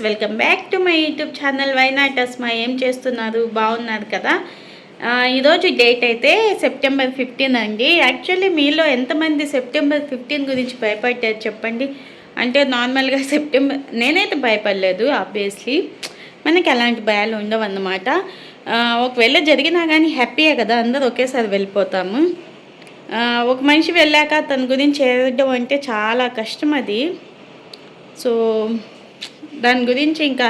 Welcome back to my YouTube channel why not Asma. ఏం చేస్తున్నారు? బాగున్నారు కదా? ఈరోజు డేట్ అయితే సెప్టెంబర్ 15 అండి. యాక్చువల్లీ మీలో ఎంతమంది సెప్టెంబర్ 15 గురించి భయపడ్డారు చెప్పండి. అంటే నార్మల్గా నేనైతే భయపడలేదు. ఆబ్వియస్లీ మనకి అలాంటి భయాలు ఉండవు అన్నమాట. ఒకవేళ జరిగినా కానీ హ్యాపీయే కదా, అందరూ ఒకేసారి వెళ్ళిపోతాము. ఒక మనిషి వెళ్ళాక తన గురించి ఏడడం అంటే చాలా కష్టం అది. సో దాని గురించి ఇంకా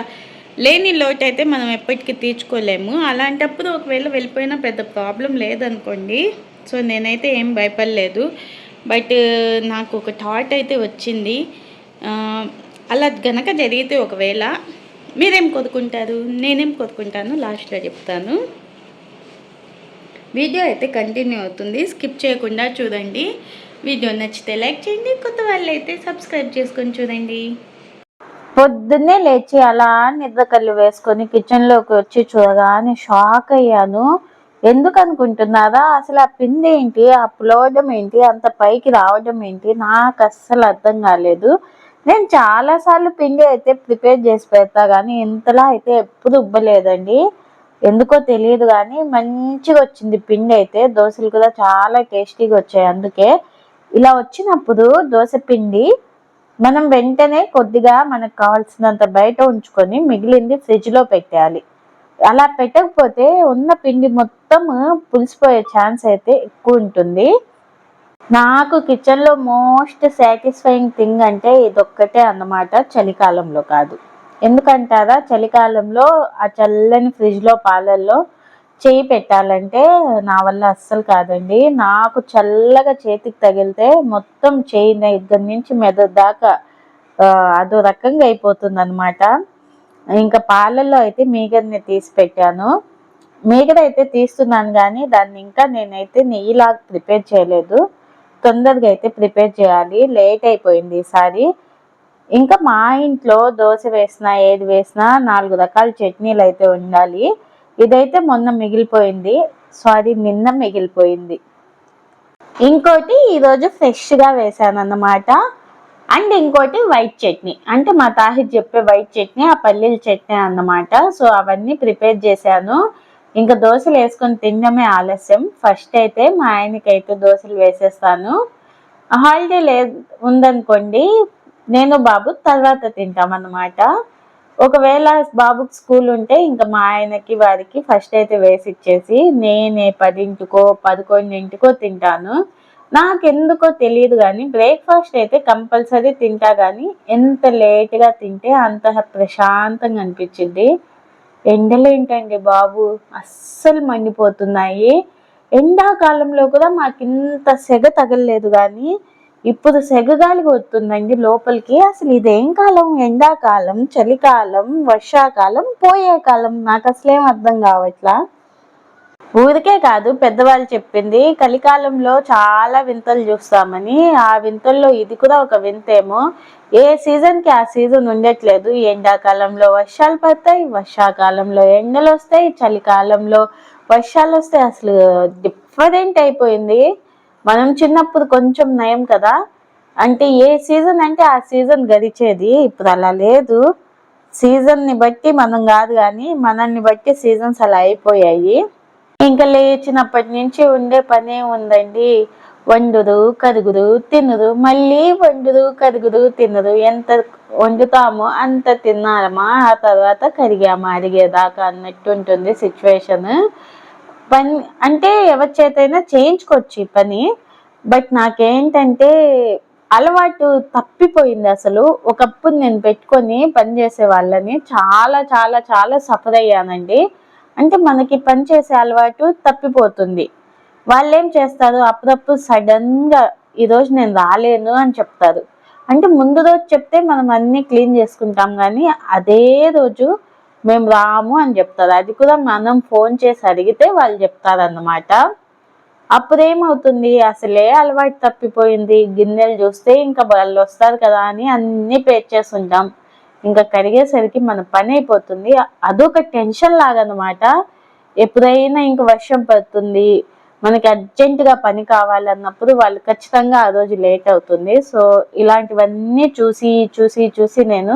లేని లోటు అయితే మనం ఎప్పటికీ తీర్చుకోలేము. అలాంటప్పుడు ఒకవేళ వెళ్ళిపోయినా పెద్ద ప్రాబ్లం లేదనుకోండి. సో నేనైతే ఏం భయపడలేదు. బట్ నాకు ఒక థాట్ అయితే వచ్చింది. అలా గనక జరిగితే ఒకవేళ మీరేం కోరుకుంటారు, నేనేం కోరుకుంటాను లాస్ట్లో చెప్తాను. వీడియో అయితే కంటిన్యూ అవుతుంది, స్కిప్ చేయకుండా చూడండి. వీడియో నచ్చితే లైక్ చేయండి, కొత్త వాళ్ళు అయితే సబ్స్క్రైబ్ చేసుకొని చూడండి. పొద్దున్నే లేచి అలా నిద్ర కళ్ళు వేసుకొని కిచెన్లోకి వచ్చి చూడగానే షాక్ అయ్యాను. ఎందుకు అనుకుంటున్నారా? అసలు ఆ పిండి ఏంటి, ఆ పులవడం ఏంటి, అంత పైకి రావడం ఏంటి, నాకు అస్సలు అర్థం కాలేదు. నేను చాలాసార్లు పిండి అయితే ప్రిపేర్ చేసి పెడతా కానీ ఇంతలా అయితే ఎప్పుడు ఉబ్బలేదండి. ఎందుకో తెలియదు కానీ మంచిగా వచ్చింది పిండి అయితే. దోశలు కూడా చాలా టేస్టీగా వచ్చాయి. అందుకే ఇలా వచ్చినప్పుడు దోశ పిండి మనం వెంటనే కొద్దిగా మనకు కావాల్సినంత బయట ఉంచుకొని మిగిలింది ఫ్రిడ్జ్లో పెట్టేయాలి. అలా పెట్టకపోతే ఉన్న పిండి మొత్తం పులిసిపోయే ఛాన్స్ అయితే ఎక్కువ ఉంటుంది. నాకు కిచెన్లో మోస్ట్ సాటిస్ఫైయింగ్ థింగ్ అంటే ఇదొక్కటే అన్నమాట, చలికాలంలో కాదు. ఎందుకంటారా? చలికాలంలో ఆ చల్లని ఫ్రిడ్జ్లో పాలల్లో చేయి పెట్టాలంటే నా వల్ల అస్సలు కాదండి. నాకు చల్లగా చేతికి తగిలితే మొత్తం చేయి దగ్గర నుంచి మెదడు దాకా అదో రకంగా అయిపోతుంది అనమాట. ఇంకా పాలల్లో అయితే మీగడని తీసి పెట్టాను. మీగడ అయితే తీస్తున్నాను కానీ దాన్ని ఇంకా నేనైతే నెయ్యిలాగా ప్రిపేర్ చేయలేదు. తొందరగా అయితే ప్రిపేర్ చేయాలి, లేట్ అయిపోయింది ఈసారి. ఇంకా మా ఇంట్లో దోశ వేసినా ఏది వేసినా 4 రకాల చట్నీలు అయితే ఉండాలి. ఇదైతే నిన్న మిగిలిపోయింది. ఇంకోటి ఈరోజు ఫ్రెష్గా వేసాను అన్నమాట. అండ్ ఇంకోటి వైట్ చట్నీ, అంటే మా తాహిర్ చెప్పే వైట్ చట్నీ, ఆ పల్లీల చట్నీ అన్నమాట. సో అవన్నీ ప్రిపేర్ చేశాను. ఇంకా దోశలు వేసుకొని తినడమే ఆలస్యం. ఫస్ట్ అయితే మా ఆయనకైతే దోశలు వేసేస్తాను. హాలిడే ఉందనుకోండి, నేను బాబు తర్వాత తింటామన్నమాట. ఒకవేళ బాబుకి స్కూల్ ఉంటే ఇంకా మా ఆయనకి వారికి ఫస్ట్ అయితే వేసి ఇచ్చేసి నేనే 10కో 11కో తింటాను. నాకెందుకో తెలియదు కానీ బ్రేక్ఫాస్ట్ అయితే కంపల్సరీ తింటా, కానీ ఎంత లేట్గా తింటే అంత ప్రశాంతంగా అనిపించింది. ఎండలు ఏంటండి బాబు, అస్సలు మండిపోతున్నాయి. ఎండాకాలంలో కూడా మాకు ఇంత సెగ తగలలేదు, కానీ ఇప్పుడు సెగగాలి వస్తుందండి లోపలికి. అసలు ఇదేం కాలం? ఎండాకాలం, చలికాలం, వర్షాకాలం, పోయే కాలం, నాకు అసలేం అర్థం కావట్లా. ఊరికే కాదు, పెద్దవాళ్ళు చెప్పింది కలికాలంలో చాలా వింతలు చూస్తామని. ఆ వింతల్లో ఇది కూడా ఒక వింతేమో. ఏ సీజన్కి ఆ సీజన్ ఉండట్లేదు. ఎండాకాలంలో వర్షాలు పడతాయి, వర్షాకాలంలో ఎండలు వస్తాయి, చలికాలంలో వర్షాలు వస్తాయి. అసలు డిఫరెంట్ అయిపోయింది. మనం చిన్నప్పుడు కొంచెం నయం కదా, అంటే ఏ సీజన్ అంటే ఆ సీజన్ గడిచేది. ఇప్పుడు అలా లేదు. సీజన్ని బట్టి మనం కాదు కానీ మనల్ని బట్టి సీజన్స్ అలా అయిపోయాయి. ఇంకా లేచినప్పటి నుంచి ఉండే పనే ఉందండి. వండురు, కరుగురు, తినురు, మళ్ళీ వండురు, కరుగురు, తినురు. ఎంత వండుతామో అంత తిన్నారమా, ఆ తర్వాత కరిగామా అరిగేదాకా అన్నట్టు ఉంటుంది సిచ్యువేషన్. పని అంటే ఎవరి చేతైనా చేయించుకోవచ్చు ఈ పని. బట్ నాకేంటంటే అలవాటు తప్పిపోయింది. అసలు ఒకప్పుడు నేను పెట్టుకొని పని చేసే వాళ్ళని చాలా చాలా చాలా సఫర్ అయ్యానండి. అంటే మనకి పని చేసే అలవాటు తప్పిపోతుంది. వాళ్ళు ఏం చేస్తారు, అప్పుడప్పుడు సడన్గా ఈరోజు నేను రాలేను అని చెప్తారు. అంటే ముందు రోజు చెప్తే మనం అన్నీ క్లీన్ చేసుకుంటాం, కానీ అదే రోజు మేము రాము అని చెప్తారు. అది కూడా మనం ఫోన్ చేసి అడిగితే వాళ్ళు చెప్తారన్నమాట. అప్పుడేమవుతుంది, అసలే అలవాటు తప్పిపోయింది. గిన్నెలు చూస్తే ఇంకా వాళ్ళు వస్తారు కదా అని అన్నీ పేర్చేస్తుంటాం. ఇంకా కడిగేసరికి మన పని అయిపోతుంది. అదొక టెన్షన్ లాగనమాట. ఎప్పుడైనా ఇంక వర్షం పడుతుంది, మనకి అర్జెంటుగా పని కావాలన్నప్పుడు వాళ్ళు ఖచ్చితంగా ఆ రోజు లేట్ అవుతుంది. సో ఇలాంటివన్నీ చూసి చూసి చూసి నేను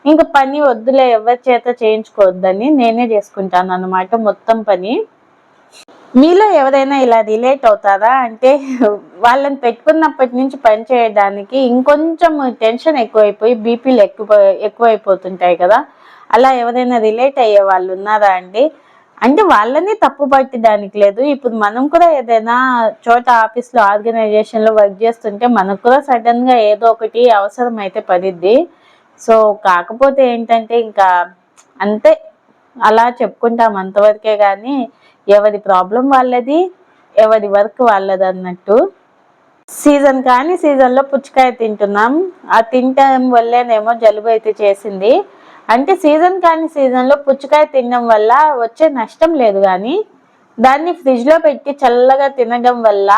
ఇంకా పని వద్దులే ఎవరి చేత చేయించుకోవద్దని నేనే చేసుకుంటాను అన్నమాట మొత్తం పని. మీలో ఎవరైనా ఇలా రిలేట్ అవుతారా? అంటే వాళ్ళని పెట్టుకున్నప్పటి నుంచి పని చేయడానికి ఇంకొంచెం టెన్షన్ ఎక్కువైపోయి బీపీలు ఎక్కువైపోతుంటాయి కదా, అలా ఎవరైనా రిలేట్ అయ్యే వాళ్ళు ఉన్నారా అండి? అంటే వాళ్ళని తప్పు పట్టడానికి లేదు. ఇప్పుడు మనం కూడా ఏదైనా చోట ఆఫీస్లో ఆర్గనైజేషన్లో వర్క్ చేస్తుంటే మనకు కూడా సడన్ గా ఏదో ఒకటి అవసరం అయితే పడిద్ది. సో కాకపోతే ఏంటంటే ఇంకా అంతే, అలా చెప్పుకుంటాం అంతవరకే కానీ ఎవరి ప్రాబ్లం వాళ్ళది, ఎవరి వర్క్ వాళ్ళది అన్నట్టు. సీజన్ కానీ సీజన్లో పుచ్చకాయ తింటున్నాం. ఆ తినటం వల్లేనేమో జలుబు అయితే చేసింది. అంటే సీజన్ కానీ సీజన్లో పుచ్చకాయ తినడం వల్ల వచ్చే నష్టం లేదు, కానీ దాన్ని ఫ్రిడ్జ్లో పెట్టి చల్లగా తినడం వల్ల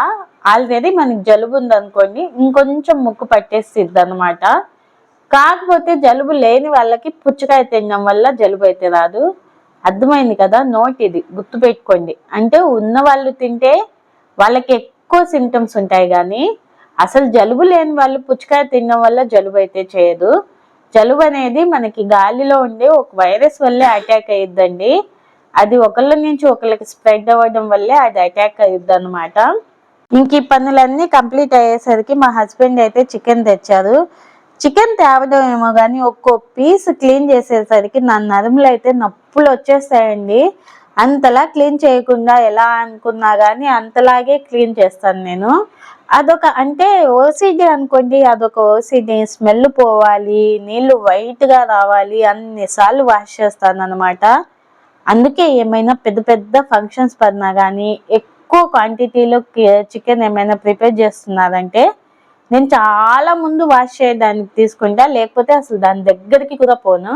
ఆల్రెడీ మనకి జలుబు ఉందనుకోండి ఇంకొంచెం ముక్కు పట్టేసిద్ది అనమాట. కాకపోతే జలుబు లేని వాళ్ళకి పుచ్చకాయ తినడం వల్ల జలుబు అయితే రాదు. అర్థమైంది కదా, నోట్ ఇది గుర్తుపెట్టుకోండి. అంటే ఉన్న వాళ్ళు తింటే వాళ్ళకి ఎక్కువ సింటమ్స్ ఉంటాయి, కానీ అసలు జలుబు లేని వాళ్ళు పుచ్చకాయ తినడం వల్ల జలుబు అయితే చేయదు. జలుబు అనేది మనకి గాలిలో ఉండే ఒక వైరస్ వల్లే అటాక్ అయ్యిద్దండి. అది ఒకళ్ళ నుంచి ఒకళ్ళకి స్ప్రెడ్ అవ్వడం వల్లే అది అటాక్ అయ్యిద్ది అనమాట. ఇంక ఈ పనులన్నీ కంప్లీట్ అయ్యేసరికి మా హస్బెండ్ అయితే చికెన్ తెచ్చారు. చికెన్ తేవడం ఏమో కానీ ఒక్కో పీస్ క్లీన్ చేసేసరికి నా నడుములు అయితే నొప్పులు వచ్చేస్తాయండి. అంతలా క్లీన్ చేయకుండా ఎలా అనుకున్నా కానీ అంతలాగే క్లీన్ చేస్తాను నేను. అదొక అంటే ఓసిడి అనుకోండి, అదొక ఓసిడి. స్మెల్ పోవాలి, నీళ్లు వైట్గా రావాలి, అన్నిసార్లు వాష్ చేస్తాను అనమాట. అందుకే ఏమైనా పెద్ద పెద్ద ఫంక్షన్స్ పడినా కానీ ఎక్కువ క్వాంటిటీలో చికెన్ ఏమైనా ప్రిపేర్ చేస్తున్నారంటే నేను చాలా ముందు వాష్ చేయడానికి తీసుకుంటా, లేకపోతే అసలు దాని దగ్గరికి కూడా పోను.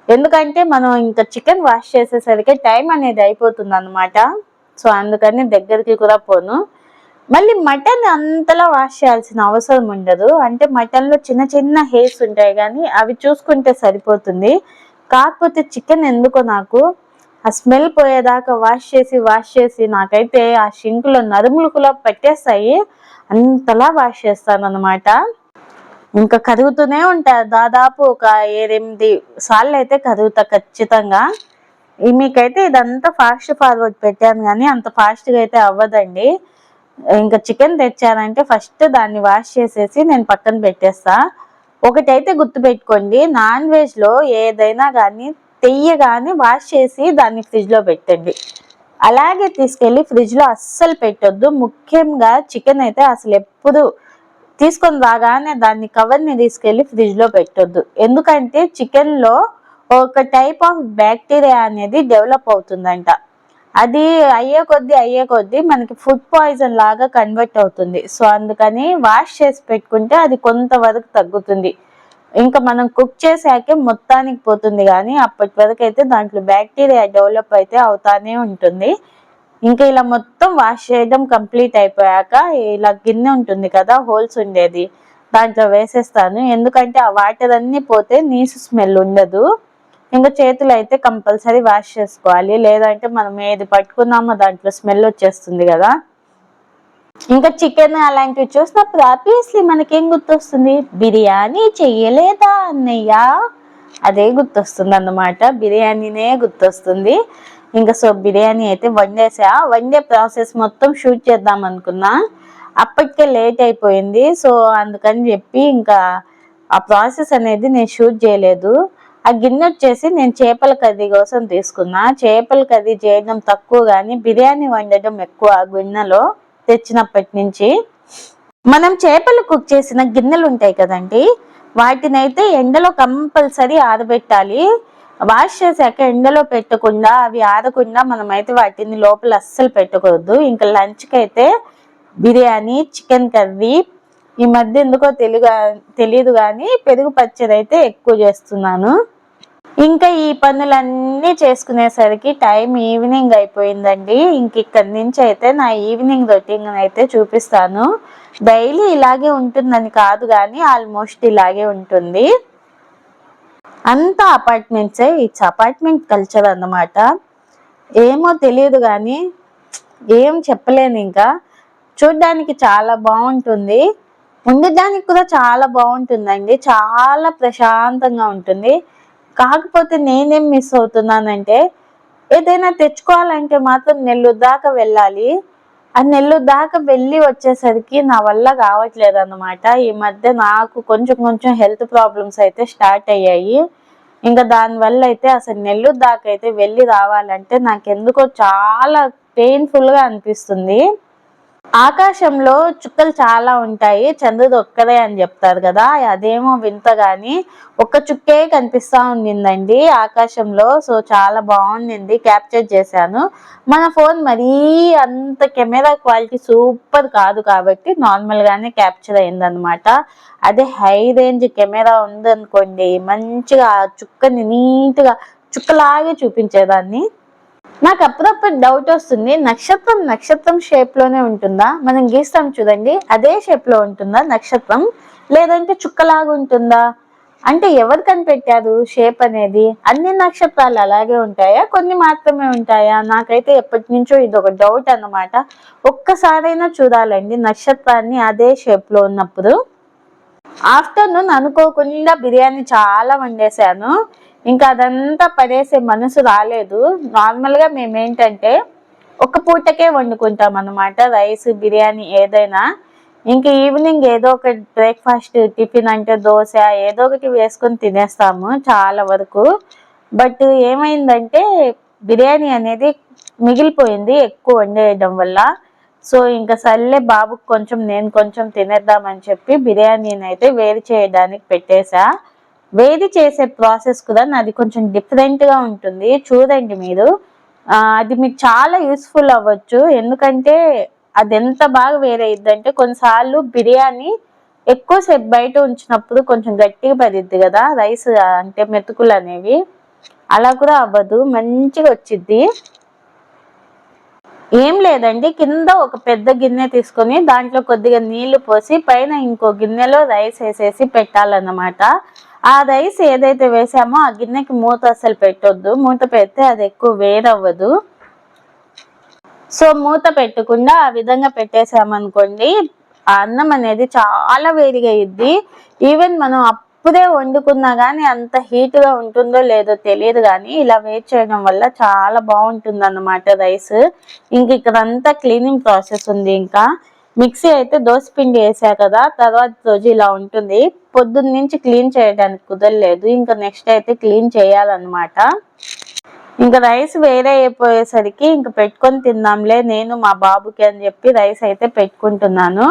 ఎందుకంటే మనం ఇంకా చికెన్ వాష్ చేసేసరికి టైం అనేది అయిపోతుంది అనమాట. సో అందుకని దగ్గరికి కూడా పోను. మళ్ళీ మటన్ అంతలా వాష్ చేయాల్సిన అవసరం ఉండదు. అంటే మటన్లో చిన్న చిన్న హెయిర్స్ ఉంటాయి కానీ అవి చూసుకుంటే సరిపోతుంది. కాకపోతే చికెన్ ఎందుకో నాకు ఆ స్మెల్ పోయేదాకా వాష్ చేసి నాకైతే ఆ షింకులో నరుములు కూడా పెట్టేస్తాయి. అంతలా వాష్ చేస్తాను అనమాట. ఇంకా కదుగుతూనే ఉంటారు, దాదాపు ఒక 7-8 సార్లు అయితే కదుగుతా ఖచ్చితంగా. మీకైతే ఇదంతా ఫాస్ట్ ఫార్వర్డ్ పెట్టాను కానీ అంత ఫాస్ట్గా అయితే అవ్వదండి. ఇంకా చికెన్ తెచ్చానంటే ఫస్ట్ దాన్ని వాష్ చేసేసి నేను పక్కన పెట్టేస్తా. ఒకటైతే గుర్తుపెట్టుకోండి, నాన్ వెజ్లో ఏదైనా కానీ తెయ్యగానే వాష్ చేసి దాన్ని ఫ్రిడ్జ్లో పెట్టండి. అలాగే తీసుకెళ్ళి ఫ్రిడ్జ్లో అస్సలు పెట్టొద్దు. ముఖ్యంగా చికెన్ అయితే అసలు ఎప్పుడు తీసుకొని రాగానే దాన్ని కవర్ని తీసుకెళ్ళి ఫ్రిడ్జ్లో పెట్టొద్దు. ఎందుకంటే చికెన్లో ఒక టైప్ ఆఫ్ బ్యాక్టీరియా అనేది డెవలప్ అవుతుందంట. అది అయ్యే కొద్దీ మనకి ఫుడ్ పాయిజన్ లాగా కన్వర్ట్ అవుతుంది. సో అందుకని వాష్ చేసి పెట్టుకుంటే అది కొంతవరకు తగ్గుతుంది. ఇంకా మనం కుక్ చేసాకే మొత్తానికి పోతుంది, కానీ అప్పటి వరకు అయితే దాంట్లో బ్యాక్టీరియా డెవలప్ అయితే అవుతానే ఉంటుంది. ఇంకా ఇలా మొత్తం వాష్ చేయడం కంప్లీట్ అయిపోయాక ఇలా గిన్నె ఉంటుంది కదా హోల్స్ ఉండేది, దాంట్లో వేసేస్తాను. ఎందుకంటే ఆ వాటర్ అన్నీ పోతే నీసు స్మెల్ ఉండదు. ఇంకా చేతులు అయితే కంపల్సరీ వాష్ చేసుకోవాలి, లేదంటే మనం ఏది పట్టుకున్నామో దాంట్లో స్మెల్ వచ్చేస్తుంది కదా. ఇంకా చికెన్ అలాంటివి చూసినప్పుడు ఆబ్వియస్లీ మనకేం గుర్తొస్తుంది? బిర్యానీ చెయ్యలేదా అన్నయ్య, అదే గుర్తొస్తుంది అన్నమాట. బిర్యానీనే గుర్తొస్తుంది. ఇంకా సో బిర్యానీ అయితే వండే ప్రాసెస్ మొత్తం షూట్ చేద్దాం అనుకున్నా, అప్పటికే లేట్ అయిపోయింది. సో అందుకని చెప్పి ఇంకా ఆ ప్రాసెస్ అనేది నేను షూట్ చేయలేదు. ఆ గిన్నె వచ్చేసి నేను చేపల కర్రీ కోసం తీసుకున్నా. చేపల కర్రీ చేయడం తక్కువ కానీ బిర్యానీ వండడం ఎక్కువ ఆ గిన్నెలో తెచ్చినప్పటి నుంచి. మనం చేపలు కుక్ చేసిన గిన్నెలు ఉంటాయి కదండి, వాటిని అయితే ఎండలో కంపల్సరీ ఆరబెట్టాలి. వాష్ చేశాక ఎండలో పెట్టకుండా అవి ఆరకుండా మనమైతే వాటిని లోపల అస్సలు పెట్టకూడదు. ఇంకా లంచ్కి అయితే బిర్యానీ, చికెన్ కర్రీ, ఈ మధ్య ఎందుకో తెలియదు కానీ పెరుగు పచ్చడి అయితే ఎక్కువ చేస్తున్నాను. ఇంకా ఈ పనులన్నీ చేసుకునేసరికి టైం ఈవినింగ్ అయిపోయిందండి. ఇంక ఇక్కడి నుంచి అయితే నా ఈవినింగ్ రొటీన్ అయితే చూపిస్తాను. డైలీ ఇలాగే ఉంటుందని కాదు కానీ ఆల్మోస్ట్ ఇలాగే ఉంటుంది. అంతా అపార్ట్మెంట్సే, ఇట్స్ అపార్ట్మెంట్ కల్చర్ అన్నమాట. ఏమో తెలియదు కానీ ఏం చెప్పలేను. ఇంకా చూడ్డానికి చాలా బాగుంటుంది. ఉండడానికి కూడా చాలా బాగుంటుందండి, చాలా ప్రశాంతంగా ఉంటుంది. కాకపోతే నేనేం మిస్ అవుతున్నానంటే ఏదైనా తెచ్చుకోవాలంటే మాత్రం నెల్లూరు దాకా వెళ్ళాలి. ఆ నెల్లూరు దాకా వెళ్ళి వచ్చేసరికి నా వల్ల కావట్లేదు అన్నమాట. ఈ మధ్య నాకు కొంచెం కొంచెం హెల్త్ ప్రాబ్లమ్స్ అయితే స్టార్ట్ అయ్యాయి. ఇంకా దానివల్ల అయితే అసలు నెల్లూరు దాకా అయితే వెళ్ళి రావాలంటే నాకెందుకో చాలా పెయిన్ఫుల్గా అనిపిస్తుంది. ఆకాశంలో చుక్కలు చాలా ఉంటాయి, చంద్రుడు ఒక్కదే అని చెప్తారు కదా, అదేమో వింత గాని ఒక్క చుక్కే కనిపిస్తా ఉండిందండి ఆకాశంలో. సో చాలా బాగుండింది, క్యాప్చర్ చేశాను. మన ఫోన్ మరీ అంత కెమెరా క్వాలిటీ సూపర్ కాదు కాబట్టి నార్మల్ గానే క్యాప్చర్ అయిందనమాట. అదే హై రేంజ్ కెమెరా ఉందనుకోండి మంచిగా ఆ చుక్కని నీట్గా చుక్కలాగే చూపించేదాన్ని. నాకు అప్పుడప్పుడు డౌట్ వస్తుంది, నక్షత్రం నక్షత్రం షేప్ లోనే ఉంటుందా, మనం గీస్తాం చూడండి అదే షేప్ లో ఉంటుందా నక్షత్రం, లేదంటే చుక్కలాగా ఉంటుందా? అంటే ఎవరు కనిపెట్టారు షేప్ అనేది? అన్ని నక్షత్రాలు అలాగే ఉంటాయా, కొన్ని మాత్రమే ఉంటాయా? నాకైతే ఎప్పటి నుంచో ఇది ఒక డౌట్ అన్నమాట. ఒక్కసారైనా చూడాలండి నక్షత్రాన్ని అదే షేప్ లో ఉన్నప్పుడు. ఆఫ్టర్నూన్ అనుకోకుండా బిర్యానీ చాలా వండేసాను. ఇంకా అదంతా పడేసే మనసు రాలేదు. నార్మల్గా మేమేంటంటే ఒక పూటకే వండుకుంటాం అన్నమాట, రైస్ బిర్యానీ ఏదైనా. ఇంకా ఈవినింగ్ ఏదో ఒక బ్రేక్ఫాస్ట్ టిఫిన్ అంటే దోశ ఏదో ఒకటి వేసుకొని తినేస్తాము చాలా వరకు. బట్ ఏమైందంటే బిర్యానీ అనేది మిగిలిపోయింది ఎక్కువ వండేయడం వల్ల. సో ఇంకా సర్లే బాబుకి కొంచెం నేను కొంచెం తినేద్దామని చెప్పి బిర్యానీని అయితే వేడి చేయడానికి పెట్టేసా. వేడి చేసే ప్రాసెస్ కూడా నాది కొంచెం డిఫరెంట్గా ఉంటుంది, చూడండి మీరు. అది మీకు చాలా యూస్ఫుల్ అవ్వచ్చు. ఎందుకంటే అది ఎంత బాగా వేరైద్దంటే కొన్నిసార్లు బిర్యానీ ఎక్కువసేపు బయట ఉంచినప్పుడు కొంచెం గట్టిగా పడిద్ది కదా రైస్, అంటే మెతుకులు అనేవి. అలా కూడా అవ్వదు, మంచిగా వచ్చిద్ది. ఏం లేదండి, కింద ఒక పెద్ద గిన్నె తీసుకొని దాంట్లో కొద్దిగా నీళ్లు పోసి పైన ఇంకో గిన్నెలో రైస్ వేసేసి పెట్టాలన్నమాట. ఆ రైస్ ఏదైతే వేసామో ఆ గిన్నెకి మూత అసలు పెట్టొద్దు, మూత పెడితే అది ఎక్కువ వేడవ్వదు. సో మూత పెట్టకుండా ఆ విధంగా పెట్టేసామనుకోండి ఆ అన్నం అనేది చాలా వేడిగా అయ్యిద్ది. ఈవెన్ మనం అప్పుడే వండుకున్నా కానీ అంత హీట్గా ఉంటుందో లేదో తెలియదు, కానీ ఇలా వేడి చేయడం వల్ల చాలా బాగుంటుంది అన్నమాట రైస్. ఇంక ఇక్కడ అంతా క్లీనింగ్ ప్రాసెస్ ఉంది. ఇంకా మిక్సీ అయితే దోసపిండి వేసా కదా, తర్వాత రోజు ఇలా ఉంటుంది. పొద్దున్న నుంచి క్లీన్ చేయడానికి కుదరలేదు, ఇంకా నెక్స్ట్ అయితే క్లీన్ చేయాలన్నమాట. ఇంకా రైస్ వేరే అయిపోయేసరికి ఇంక పెట్టుకొని తిందాంలే నేను మా బాబుకి అని చెప్పి రైస్ అయితే పెట్టుకుంటున్నాను.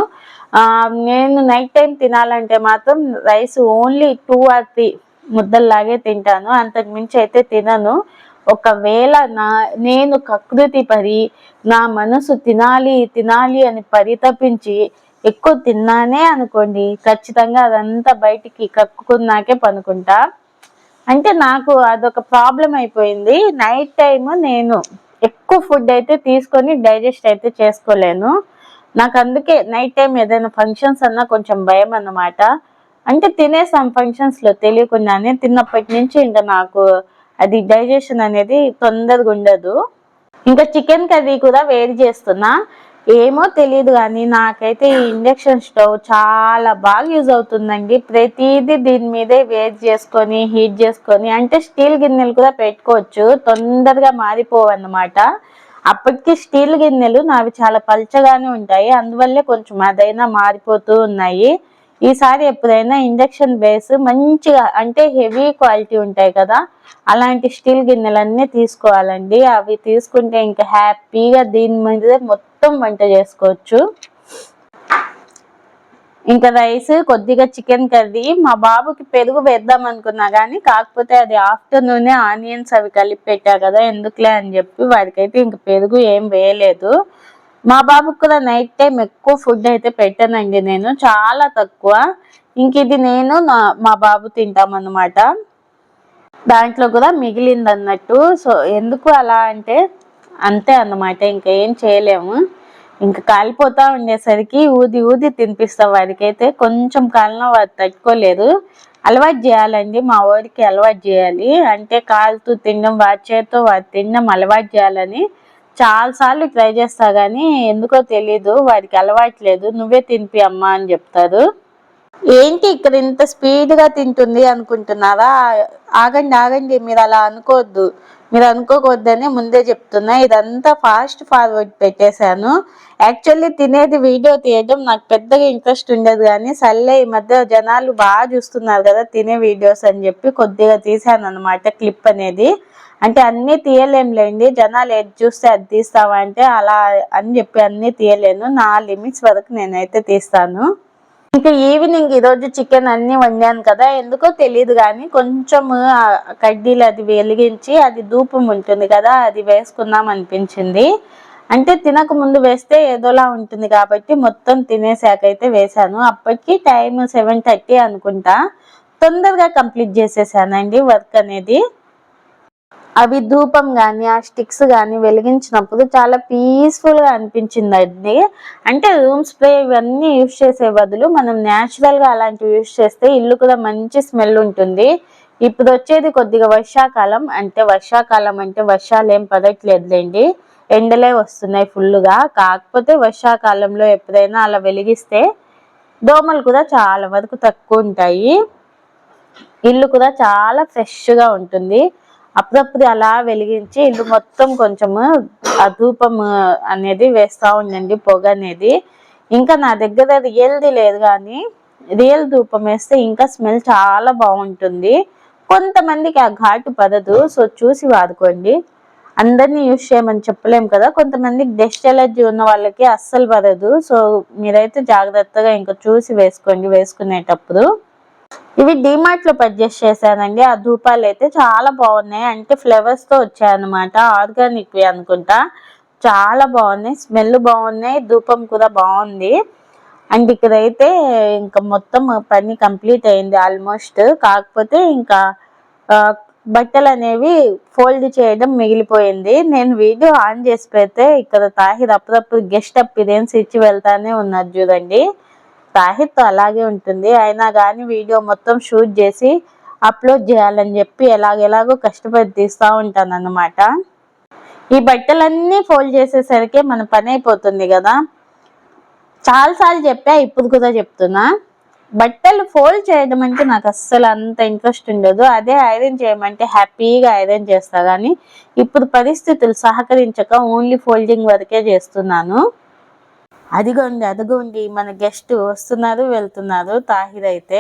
నేను నైట్ టైం తినాలంటే మాత్రం రైస్ ఓన్లీ 2 or 3 ముద్దల్లాగే తింటాను, అంతకు మించి అయితే తినను. ఒకవేళ నేను కకృతి పడి నా మనసు తినాలి తినాలి అని పరితపించి ఎక్కువ తిన్నానే అనుకోండి, ఖచ్చితంగా అదంతా బయటికి కక్కుకున్నాకే పనుకుంటా. అంటే నాకు అదొక ప్రాబ్లం అయిపోయింది. నైట్ టైం నేను ఎక్కువ ఫుడ్ అయితే తీసుకొని డైజెస్ట్ అయితే చేసుకోలేను. నాకు అందుకే నైట్ టైం ఏదైనా ఫంక్షన్స్ అన్నా కొంచెం భయం అన్నమాట. అంటే తినేసాం ఫంక్షన్స్లో తెలియకుండానే, తిన్నప్పటి నుంచి ఇంకా నాకు అది డైజెషన్ అనేది తొందరగా ఉండదు. ఇంకా చికెన్ కర్రీ కూడా వేడి చేస్తున్నా. ఏమో తెలియదు కానీ నాకైతే ఈ ఇండక్షన్ స్టవ్ చాలా బాగా యూజ్ అవుతుందండి. ప్రతిదీ దీని మీదే వేడి చేసుకొని హీట్ చేసుకొని, అంటే స్టీల్ గిన్నెలు కూడా పెట్టుకోవచ్చు, తొందరగా మారిపోవు అన్నమాట. అప్పటికి స్టీల్ గిన్నెలు నావి చాలా పల్చగానే ఉంటాయి, అందువల్లే కొంచెం అదైనా మారిపోతూ ఉన్నాయి. ఈసారి ఎప్పుడైనా ఇండక్షన్ బేస్ మంచిగా అంటే హెవీ క్వాలిటీ ఉంటాయి కదా అలాంటి స్టీల్ గిన్నెలన్నీ తీసుకోవాలండి. అవి తీసుకుంటే ఇంకా హ్యాపీగా దీని మీద మొత్తం వంట చేసుకోవచ్చు. ఇంకా రైస్ కొద్దిగా చికెన్ కర్రీ, మా బాబుకి పెరుగు వేద్దాం అనుకున్నా కానీ కాకపోతే అది ఆఫ్టర్నూనే ఆనియన్స్ అవి కలిపి పెట్టా కదా ఎందుకులే అని చెప్పి వాడికైతే ఇంక పెరుగు ఏం వేయలేదు. మా బాబుకి కూడా నైట్ టైం ఎక్కువ ఫుడ్ అయితే పెట్టానండి నేను, చాలా తక్కువ. ఇంక ఇది నేను మా బాబు తింటామన్నమాట. దాంట్లో కూడా మిగిలింది అన్నట్టు. సో ఎందుకు అలా అంటే అంతే అన్నమాట, ఇంకా ఏం చేయలేము. ఇంకా కాలిపోతా ఉండేసరికి ఊది ఊది తినిపిస్తాం. వాడికైతే కొంచెం కాలంలో వాడు తట్టుకోలేదు. అలవాటు చేయాలండి, మా వాడికి అలవాటు చేయాలి. అంటే కాలుతూ తినడం, వాడి చేతితో వాడు తినడం అలవాటు చేయాలని చాలాసార్లు ట్రై చేస్తా కానీ ఎందుకో తెలీదు, వాడికి అలవాటు లేదు. నువ్వే తినిపి అమ్మా అని చెప్తారు. ఏంటి ఇక్కడ ఇంత స్పీడ్గా తింటుంది అనుకుంటున్నారా? ఆగండి ఆగండి, మీరు అలా అనుకోవద్దు. మీరు అనుకోవద్దని ముందే చెప్తున్నా. ఇదంతా ఫాస్ట్ ఫార్వర్డ్ పెట్టేశాను. యాక్చువల్లీ తినేది వీడియో తీయడం నాకు పెద్దగా ఇంట్రెస్ట్ ఉండదు, కానీ సర్లే ఈ మధ్య జనాలు బాగా చూస్తున్నారు కదా తినే వీడియోస్ అని చెప్పి కొద్దిగా తీసాను అనమాట క్లిప్ అనేది. అంటే అన్నీ తీయలేంలేండి, జనాలు ఏది చూస్తే అది తీస్తావా అంటే అలా అని చెప్పి అన్నీ తీయలేను. నా లిమిట్స్ వరకు నేనైతే తీస్తాను. ఇంకా ఈవినింగ్ ఈరోజు చికెన్ అన్ని వండాను కదా, ఎందుకో తెలియదు కానీ కొంచెం కడ్డీలు అది వెలిగించి అది ధూపం ఉంటుంది కదా అది వేసుకుందాం అనిపించింది. అంటే తినక ముందు వేస్తే ఏదోలా ఉంటుంది కాబట్టి మొత్తం తినేసాకైతే వేసాను. అప్పటికి టైం 7:30 అనుకుంటా. తొందరగా కంప్లీట్ చేసేసానండి వర్క్ అనేది. అవి ధూపం కానీ ఆ స్టిక్స్ కానీ వెలిగించినప్పుడు చాలా పీస్ఫుల్గా అనిపించింది అండి. అంటే రూమ్ స్ప్రే ఇవన్నీ యూజ్ చేసే బదులు మనం న్యాచురల్గా అలాంటివి యూజ్ చేస్తే ఇల్లు కూడా మంచి స్మెల్ ఉంటుంది. ఇప్పుడు వచ్చేది కొద్దిగా వర్షాకాలం, అంటే వర్షాలు ఏం పడట్లేదులేండి, ఎండలే వస్తున్నాయి ఫుల్గా. కాకపోతే వర్షాకాలంలో ఎప్పుడైనా అలా వెలిగిస్తే దోమలు కూడా చాలా వరకు తక్కువ ఉంటాయి, ఇల్లు కూడా చాలా ఫ్రెష్గా ఉంటుంది. అప్పుడప్పుడు అలా వెలిగించి ఇల్లు మొత్తం కొంచెము ఆ ధూపం అనేది వేస్తూ ఉండండి, పొగ అనేది. ఇంకా నా దగ్గర రియల్ది లేదు, కానీ రియల్ ధూపం వేస్తే ఇంకా స్మెల్ చాలా బాగుంటుంది. కొంతమందికి ఆ ఘాటు పడదు, సో చూసి వాడుకోండి. అందరినీ యూజ్ చేయమని చెప్పలేము కదా, కొంతమందికి డస్ట్ ఎలర్జీ ఉన్న వాళ్ళకి అస్సలు పడదు. సో మీరైతే జాగ్రత్తగా ఇంకా చూసి వేసుకోండి వేసుకునేటప్పుడు. ఇవి డిమార్ట్ లో పర్చేస్ చేశానండి. ఆ ధూపాలు అయితే చాలా బాగున్నాయి, అంటే ఫ్లేవర్స్ తో వచ్చాయన్నమాట, ఆర్గానిక్ అనుకుంటా. చాలా బాగున్నాయి, స్మెల్ బాగున్నాయి, ధూపం కూడా బాగుంది. అండ్ ఇక్కడైతే ఇంకా మొత్తం పని కంప్లీట్ అయింది ఆల్మోస్ట్. కాకపోతే ఇంకా బట్టలు అనేవి ఫోల్డ్ చేయడం మిగిలిపోయింది. నేను వీడియో ఆన్ చేసి పెడితే ఇక్కడ తాహిర్ అప్పుడప్పుడు గెస్ట్ అపిరియన్స్ ఇచ్చి వెళ్తానే ఉన్నారు చూడండి. తాహిర్తో అలాగే ఉంటుంది, అయినా కానీ వీడియో మొత్తం షూట్ చేసి అప్లోడ్ చేయాలని చెప్పి ఎలాగెలాగో కష్టపడి తీస్తూ ఉంటాను అన్నమాట. ఈ బట్టలన్నీ ఫోల్డ్ చేసేసరికి మన పని అయిపోతుంది కదా. చాలాసార్లు చెప్పా, ఇప్పుడు కూడా చెప్తున్నా, బట్టలు ఫోల్డ్ చేయడం అంటే నాకు అస్సలు అంత ఇంట్రెస్ట్ ఉండదు. అదే ఐరన్ చేయమంటే హ్యాపీగా ఐరన్ చేస్తా, కానీ ఇప్పుడు పరిస్థితులు సహకరించక ఓన్లీ ఫోల్డింగ్ వరకే చేస్తున్నాను. అదిగోండి మన గెస్ట్ వస్తున్నారు వెళ్తున్నారు. తాహిర్ అయితే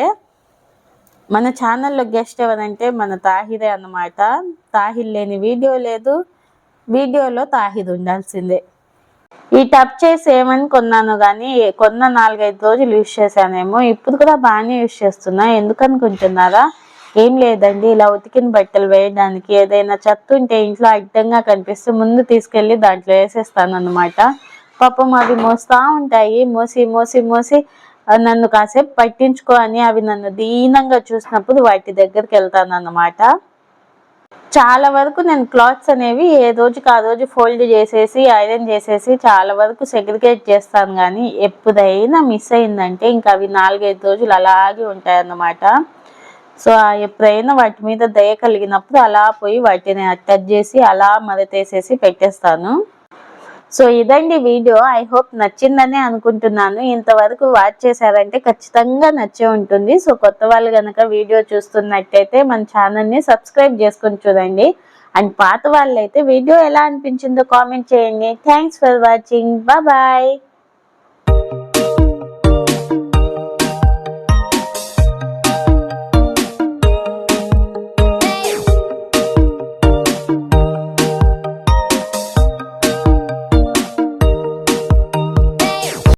మన ఛానల్లో గెస్ట్ ఎవరంటే మన తాహిరే అన్నమాట. తాహిర్ లేని వీడియో లేదు, వీడియోలో తాహిర్ ఉండాల్సిందే. ఈ టచ్ చేసి ఏమని కొన్నాను, కానీ కొన్న 4-5 రోజులు యూజ్ చేశానేమో, ఇప్పుడు కూడా బాగానే యూజ్ చేస్తున్నా. ఎందుకనుకుంటున్నారా? ఏం లేదండి, ఇలా ఉతికిన బట్టలు వేయడానికి ఏదైనా చెత్త ఉంటే ఇంట్లో అడ్డంగా కనిపిస్తే ముందు తీసుకెళ్ళి దాంట్లో వేసేస్తాను అన్నమాట. పాపం అవి మోస్తూ ఉంటాయి, మోసి మోసి మోసి నన్ను కాసేపు పట్టించుకో అని అవి నన్ను దీనంగా చూసినప్పుడు వాటి దగ్గరికి వెళ్తాను అన్నమాట. చాలా వరకు నేను క్లాత్స్ అనేవి ఏ రోజుకి ఆ రోజు ఫోల్డ్ చేసేసి ఐరన్ చేసేసి చాలా వరకు సెగ్రిగేట్ చేస్తాను, కానీ ఎప్పుడైనా మిస్ అయిందంటే ఇంకా అవి 4-5 రోజులు అలాగే ఉంటాయి అన్నమాట. సో ఎప్పుడైనా వాటి మీద దయ కలిగినప్పుడు అలా పోయి వాటిని టచ్ చేసి అలా మరతేసేసి పెట్టేస్తాను. సో ఇదండి వీడియో. ఐ హోప్ నచ్చిందనే అనుకుంటున్నాను. ఇంతవరకు వాచ్ చేశారంటే ఖచ్చితంగా నచ్చే ఉంటుంది. సో కొత్త వాళ్ళు కనుక వీడియో చూస్తున్నట్టయితే మన ఛానల్ని సబ్స్క్రైబ్ చేసుకొని చూడండి. అండ్ పాత వాళ్ళైతే వీడియో ఎలా అనిపించిందో కామెంట్ చేయండి. Thanks for watching, bye.